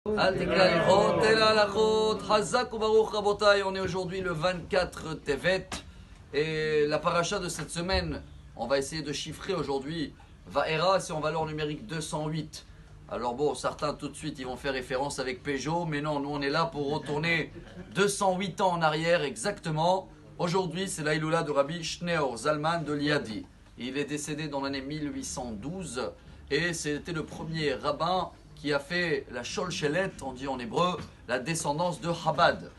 On est aujourd'hui le 24 Tevet et la paracha de cette semaine, on va essayer de chiffrer aujourd'hui. Vaera, c'est en valeur numérique 208. Alors bon, certains tout de suite ils vont faire référence avec Peugeot, mais non, nous on est là pour retourner 208 ans en arrière exactement. Aujourd'hui c'est la Iloula de Rabbi Shneor Zalman de Liadi. Il est décédé dans l'année 1812 et c'était le premier rabbin qui a fait la Sholchelet, on dit en hébreu, la descendance de Chabad.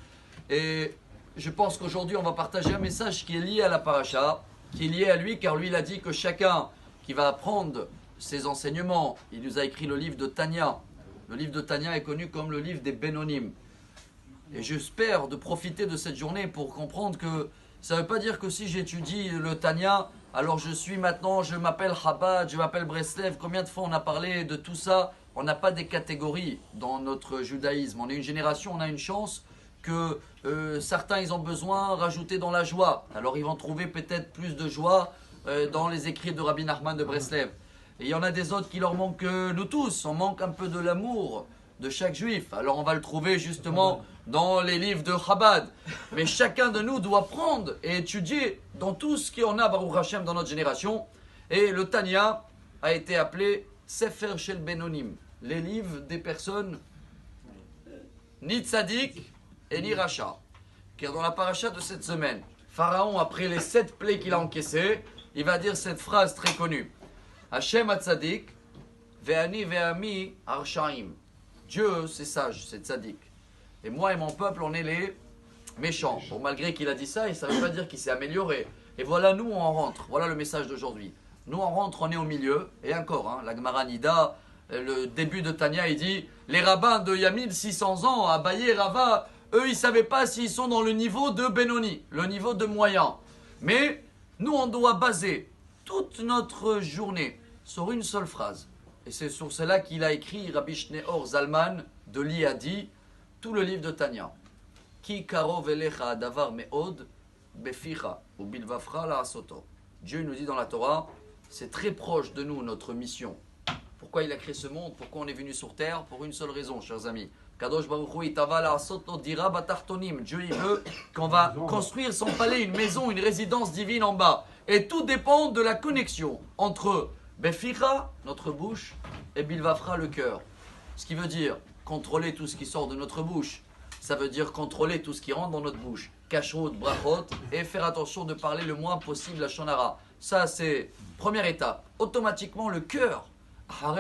Et je pense qu'aujourd'hui, on va partager un message qui est lié à la paracha, qui est lié à lui, car lui, il a dit que chacun qui va apprendre ses enseignements, il nous a écrit le livre de Tanya. Le livre de Tanya est connu comme le livre des Benonim. Et j'espère de profiter de cette journée pour comprendre que ça ne veut pas dire que si j'étudie le Tanya, alors je m'appelle Chabad, je m'appelle Breslev. Combien de fois on a parlé de tout ça? On n'a pas des catégories dans notre judaïsme. On est une génération, on a une chance que certains ils ont besoin de rajouter dans la joie. Alors ils vont trouver peut-être plus de joie dans les écrits de Rabbi Nachman de Breslev. Et il y en a des autres qui leur manquent, nous tous, on manque un peu de l'amour de chaque juif. Alors on va le trouver justement dans les livres de Chabad. Mais chacun de nous doit prendre et étudier dans tout ce qu'il y en a, Baruch Hashem, dans notre génération. Et le Tanya a été appelé Sefer Shel Benonim, les livres des personnes ni tzaddik et ni racha. Car dans la paracha de cette semaine, Pharaon, après les 7 plaies qu'il a encaissées, il va dire cette phrase très connue. Hashem ha-tzaddik, ve'ani ve'ami arshaim. Dieu, c'est sage, c'est tzaddik. Et moi et mon peuple, on est les méchants. Bon, malgré qu'il a dit ça, ça ne veut pas dire qu'il s'est amélioré. Et voilà, nous, on rentre. Voilà le message d'aujourd'hui. Nous, on rentre, on est au milieu. Et encore, la Gemara Nida, le début de Tanya, il dit les rabbins de il y a 1600 ans, à Abaye, Rava, eux, ils ne savaient pas s'ils sont dans le niveau de Benoni, le niveau de moyen. Mais nous, on doit baser toute notre journée sur une seule phrase. Et c'est sur cela qu'il a écrit Rabbi Shneor Zalman de Liadi, tout le livre de Tanya. Ki karov elecha davar meod beficha ou bilvafra la asoto. Dieu nous dit dans la Torah, c'est très proche de nous notre mission. Pourquoi il a créé ce monde? Pourquoi on est venu sur terre? Pour une seule raison, chers amis. Kadosh Baruch Hu itava la asoto dira batartonim. Dieu il veut qu'on va construire son palais, une maison, une résidence divine en bas. Et tout dépend de la connexion entre beficha, notre bouche, et bilvafra, le cœur. Ce qui veut dire contrôler tout ce qui sort de notre bouche. Ça veut dire contrôler tout ce qui rentre dans notre bouche. Kashrut, brachot, et faire attention de parler le moins possible la shonara. Ça, c'est première étape. Automatiquement, le cœur. On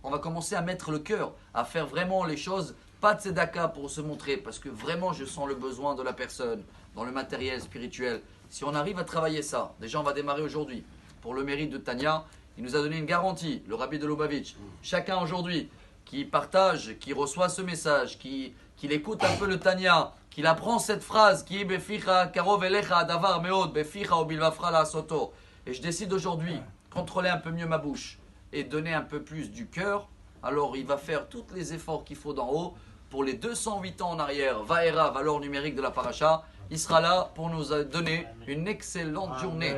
va commencer à mettre le cœur, à faire vraiment les choses, pas de tzedaka pour se montrer, parce que vraiment, je sens le besoin de la personne, dans le matériel spirituel. Si on arrive à travailler ça, déjà, on va démarrer aujourd'hui. Pour le mérite de Tanya, il nous a donné une garantie, le Rabbi de Lubavitch. Chacun aujourd'hui qui partage, qui reçoit ce message, qui écoute un peu le Tanya, qu'il apprend cette phrase qui est Beficha karov elecha davar meod beficha ou bilvafra la soto. Et je décide aujourd'hui contrôler un peu mieux ma bouche et donner un peu plus du cœur. Alors il va faire tous les efforts qu'il faut d'en haut pour les 208 ans en arrière. Vaera, valeur numérique de la paracha. Il sera là pour nous donner une excellente journée.